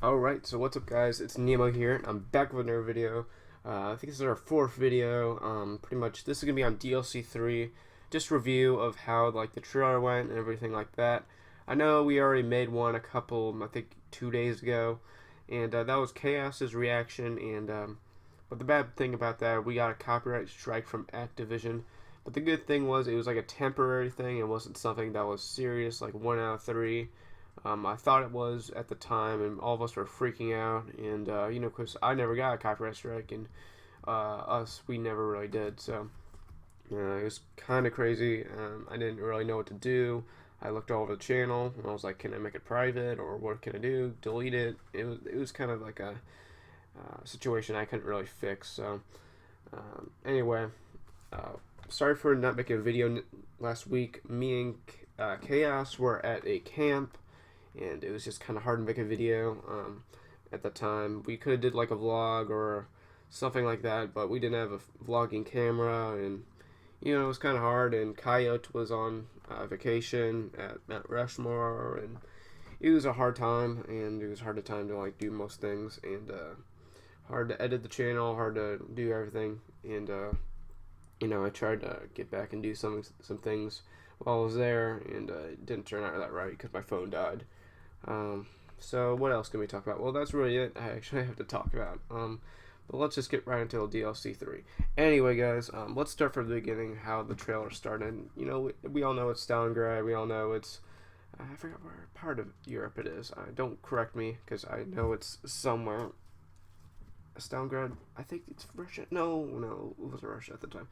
Alright, so what's up guys, it's Nemo here. I'm back with another video. I think this is our fourth video. Pretty much this is going to be on DLC 3. Just review of how like the trailer went and everything like that. I know we already made one a couple, I think 2 days ago. And that was Chaos's reaction. But the bad thing about that, we got a copyright strike from Activision. But the good thing was it was like a temporary thing. It wasn't something that was serious, like 1 out of 3. I thought it was at the time, and all of us were freaking out. And because I never got a copyright strike, and we never really did. So it was kind of crazy. I didn't really know what to do. I looked all over the channel, and I was like, "Can I make it private, or what can I do? Delete it?" It was kind of like a situation I couldn't really fix. So anyway, uh, sorry for not making a video last week. Me and Chaos were at a camp, and it was just kind of hard to make a video at the time. We could have did like a vlog or something like that, but we didn't have a vlogging camera, and it was kind of hard. And Coyote was on vacation at Mount Rushmore, and it was a hard time, and it was hard time to like do most things, and hard to edit the channel, hard to do everything. And I tried to get back and do some things while I was there, and it didn't turn out that right because my phone died. So what else can we talk about? Well, that's really it. I actually have to talk about. But let's just get right into DLC 3. Anyway, guys, let's start from the beginning. How the trailer started. We all know it's Stalingrad. We all know it's. I forgot where part of Europe it is. Don't correct me because I know it's somewhere. Stalingrad. I think it's Russia. No, it wasn't Russia at the time.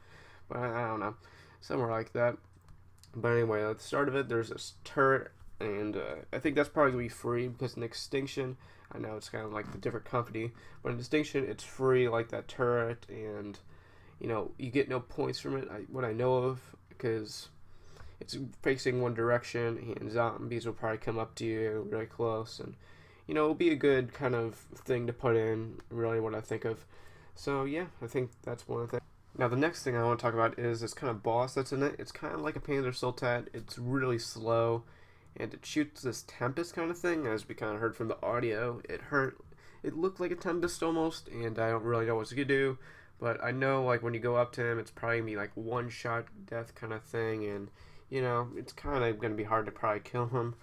But I don't know. Somewhere like that. But anyway, at the start of it, there's this turret, and I think that's probably going to be free because in Extinction, I know it's kind of like a different company, but in Extinction, it's free like that turret, and you get no points from it, what I know of, because it's facing one direction, and zombies will probably come up to you really close, and it'll be a good kind of thing to put in, really what I think of. So yeah, I think that's one of the things. Now the next thing I want to talk about is this kind of boss that's in it. It's kind of like a Panzer Sultan. It's really slow, and it shoots this Tempest kind of thing, as we kind of heard from the audio. It looked like a Tempest almost, and I don't really know what to do. But I know like when you go up to him, it's probably gonna be like one shot death kind of thing, and it's kind of gonna be hard to probably kill him.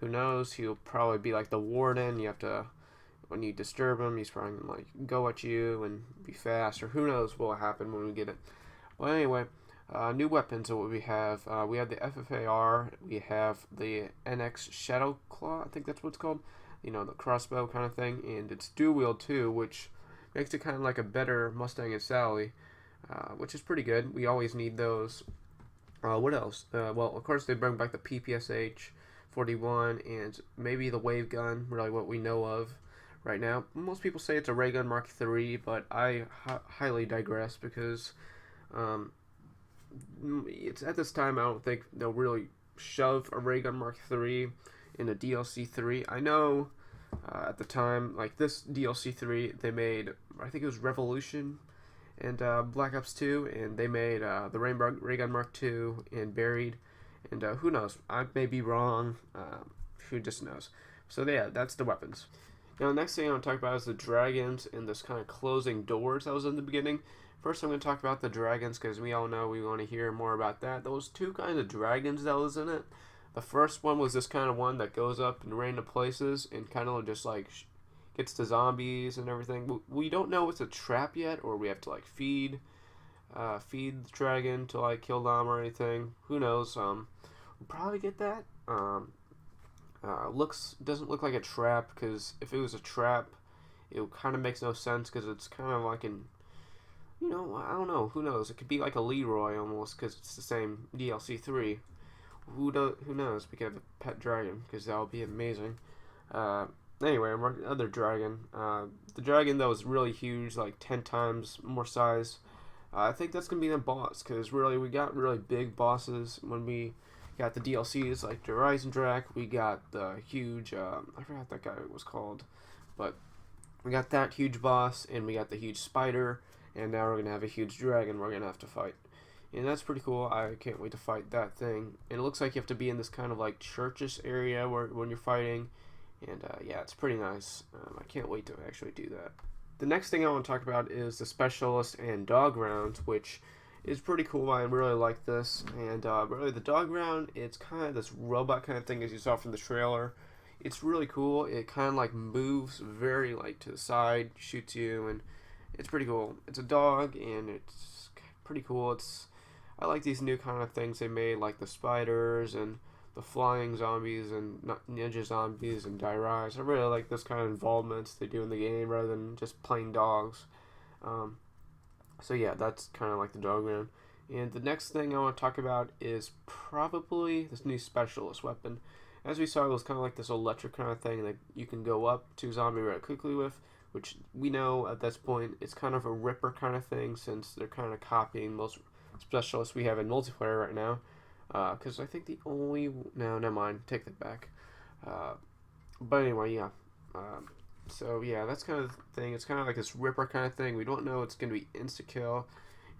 Who knows? He'll probably be like the warden. You have to. When you disturb him, he's probably gonna like go at you and be fast, or who knows what will happen when we get it. Well, anyway, new weapons. So what we have the FFAR, we have the NX Shadow Claw, I think that's what it's called. The crossbow kind of thing, and it's dual wield too, which makes it kind of like a better Mustang and Sally, which is pretty good. We always need those. What else? Well, of course they bring back the PPSH 41 and maybe the wave gun, really what we know of right now. Most people say it's a ray gun Mark III, but I highly digress because it's at this time I don't think they'll really shove a ray gun Mark III in a DLC 3. I know at the time, like this DLC 3, they made, I think it was Revolution and Black Ops 2, and they made the ray gun Mark II and Buried, and who knows, I may be wrong, who just knows. So yeah, that's the weapons. Now, the next thing I want to talk about is the dragons and this kind of closing doors that was in the beginning. First, I'm going to talk about the dragons because we all know we want to hear more about that. Those two kinds of dragons that was in it. The first one was this kind of one that goes up in random places and kind of just like gets the zombies and everything. We don't know it's a trap yet, or we have to like feed the dragon to like kill them or anything. Who knows? We'll probably get that. Doesn't look like a trap, because if it was a trap, it kind of makes no sense, because it's kind of like an, I don't know, who knows, it could be like a Leroy almost, because it's the same DLC 3. Who knows, we could have a pet dragon, because that would be amazing. Anyway, another dragon. The dragon that was really huge, like 10 times more size. I think that's going to be the boss, because really we got really big bosses when we got the DLCs, like the Horizon Drac. We got the huge, I forgot what that guy was called, but we got that huge boss, and we got the huge spider, and now we're going to have a huge dragon we're going to have to fight. And that's pretty cool. I can't wait to fight that thing. And it looks like you have to be in this kind of like churchish area when you're fighting, And yeah, it's pretty nice. I can't wait to actually do that. The next thing I want to talk about is the specialist and dog round, which is pretty cool. I really like this. And really, the dog round, it's kind of this robot kind of thing as you saw from the trailer. It's really cool. It kind of like moves very like to the side, shoots you, and it's pretty cool. It's a dog, and it's pretty cool. I like these new kind of things they made, like the spiders and the flying zombies and ninja zombies and die-rise. I really like this kind of involvements they do in the game rather than just plain dogs. Um, so yeah, that's kind of like the dog round. And the next thing I want to talk about is probably this new specialist weapon. As we saw, it was kind of like this electric kind of thing that you can go up to zombie really quickly with, which we know at this point it's kind of a ripper kind of thing since they're kind of copying most specialists we have in multiplayer right now. Because I think the only... No, never mind. Take that back. But anyway, yeah. So yeah, that's kind of the thing. It's kind of like this ripper kind of thing. We don't know it's going to be insta-kill.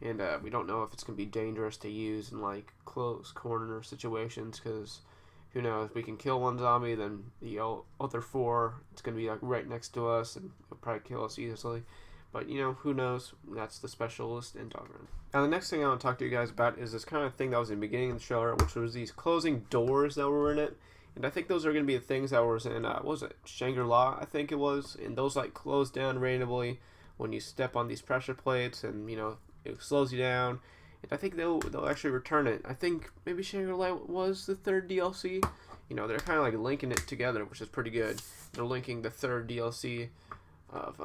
And we don't know if it's going to be dangerous to use in like close corner situations. Because who knows? We can kill one zombie, then the other four, it's going to be like right next to us. And it'll probably kill us easily. But, you know, who knows? That's the specialist and dog run. Now, the next thing I want to talk to you guys about is this kind of thing that was in the beginning of the trailer, which was these closing doors that were in it. And I think those are going to be the things that was in, what was it, Shangri-La, I think it was. And those, like, close down randomly when you step on these pressure plates and, you know, it slows you down. And I think they'll actually return it. I think maybe Shangri-La was the third DLC. You know, they're kind of, like, linking it together, which is pretty good. They're linking the third DLC of,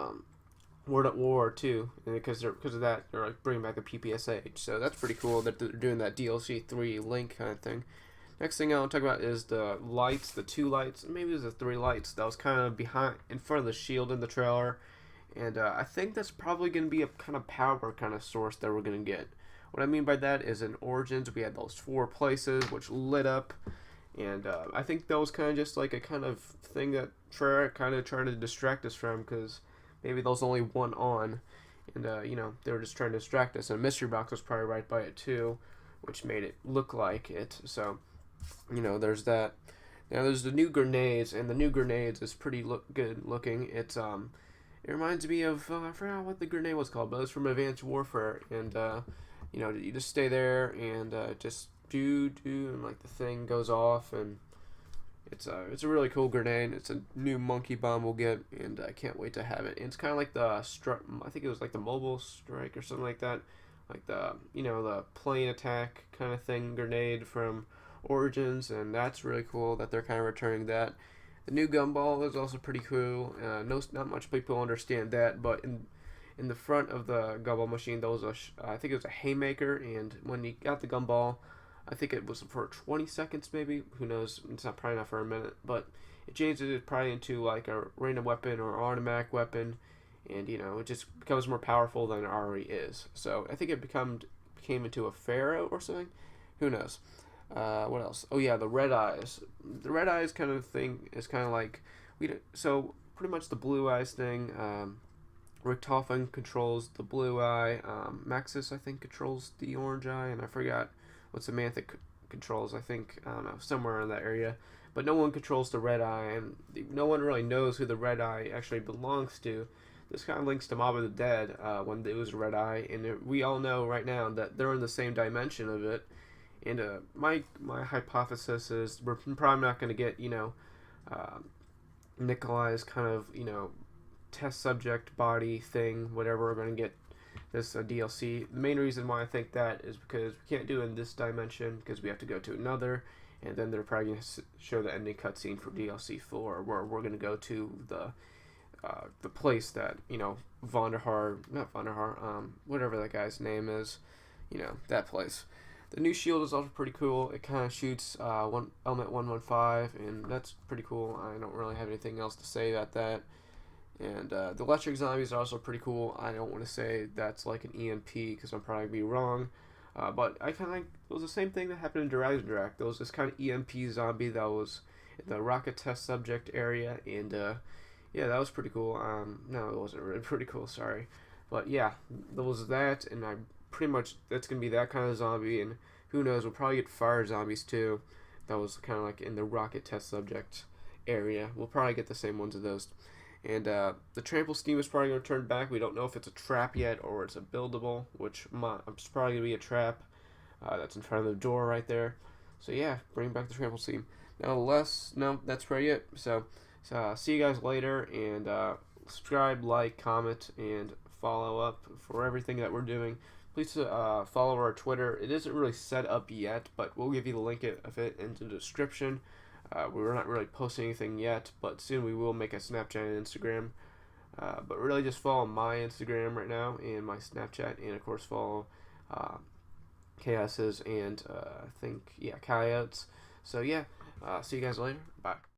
World at War 2, and because of that, they're like bringing back the PPSH. So that's pretty cool that they're doing that DLC 3 link kind of thing. Next thing I want to talk about is the lights, the 2 lights, maybe there's the 3 lights that was kind of in front of the shield in the trailer, and I think that's probably going to be a kind of power kind of source that we're going to get. What I mean by that is in Origins we had those 4 places which lit up, and I think that was kind of just like a kind of thing that Treyarch kind of trying to distract us from, because maybe there was only one on, and you know, they were just trying to distract us. And Mystery Box was probably right by it too, which made it look like it. So, you know, there's that. Now there's the new grenades, and the new grenades is pretty good looking. It reminds me of I forgot what the grenade was called, but it's from Advanced Warfare, and you know, you just stay there and just do, and like the thing goes off, and it's a really cool grenade. It's a new monkey bomb we'll get, and I can't wait to have it. And it's kind of like the I think it was like the mobile strike or something like that, like the, you know, the plane attack kind of thing grenade from Origins, and that's really cool that they're kind of returning that. The new gumball is also pretty cool. Not much people understand that, but in the front of the gumball machine, there was I think it was a haymaker, and when you got the gumball, I think it was for 20 seconds maybe, who knows, it's probably not for a minute, but it changes it probably into like a random weapon or automatic weapon, and you know, it just becomes more powerful than it already is. So I think it became into a pharaoh or something, who knows. What else? Oh yeah, the red eyes. The red eyes kind of thing is kind of like, so pretty much the blue eyes thing, Richtofen controls the blue eye, Maxis I think controls the orange eye, and I forgot what Samantha controls, I think, I don't know, somewhere in that area. But no one controls the red eye, and no one really knows who the red eye actually belongs to. This kind of links to Mob of the Dead, when it was red eye, and we all know right now that they're in the same dimension of it. And my hypothesis is we're probably not going to get, you know, Nikolai's kind of, you know, test subject body thing, whatever we're going to get this DLC. The main reason why I think that is because we can't do it in this dimension, because we have to go to another, and then they're probably going to show the ending cutscene for DLC 4, where we're going to go to the place that, you know, whatever that guy's name is, you know, that place. The new shield is also pretty cool. It kind of shoots Element 115, and that's pretty cool. I don't really have anything else to say about that. And the electric zombies are also pretty cool. I don't want to say that's like an EMP, because I'm probably going to be wrong. But I kind of like, it was the same thing that happened in Horizon Direct. There was this kind of EMP zombie that was in the rocket test subject area, and yeah, that was pretty cool. No, it wasn't really pretty cool, sorry. But yeah, there was that, and I pretty much, that's going to be that kind of zombie, and who knows, we'll probably get fire zombies too. That was kind of like in the rocket test subject area. We'll probably get the same ones of those. And the trample scheme is probably going to turn back. We don't know if it's a trap yet or it's a buildable, which it's probably going to be a trap. That's in front of the door right there. So yeah, bring back the trample scheme. No, that's pretty it. So see you guys later, and subscribe, like, comment, and follow up for everything that we're doing. Please follow our Twitter. It isn't really set up yet, but we'll give you the link of it in the description. We're not really posting anything yet, but soon we will make a Snapchat and Instagram. But really just follow my Instagram right now and my Snapchat, and of course follow Chaos's and I think, yeah, Coyotes. So yeah, see you guys later. Bye.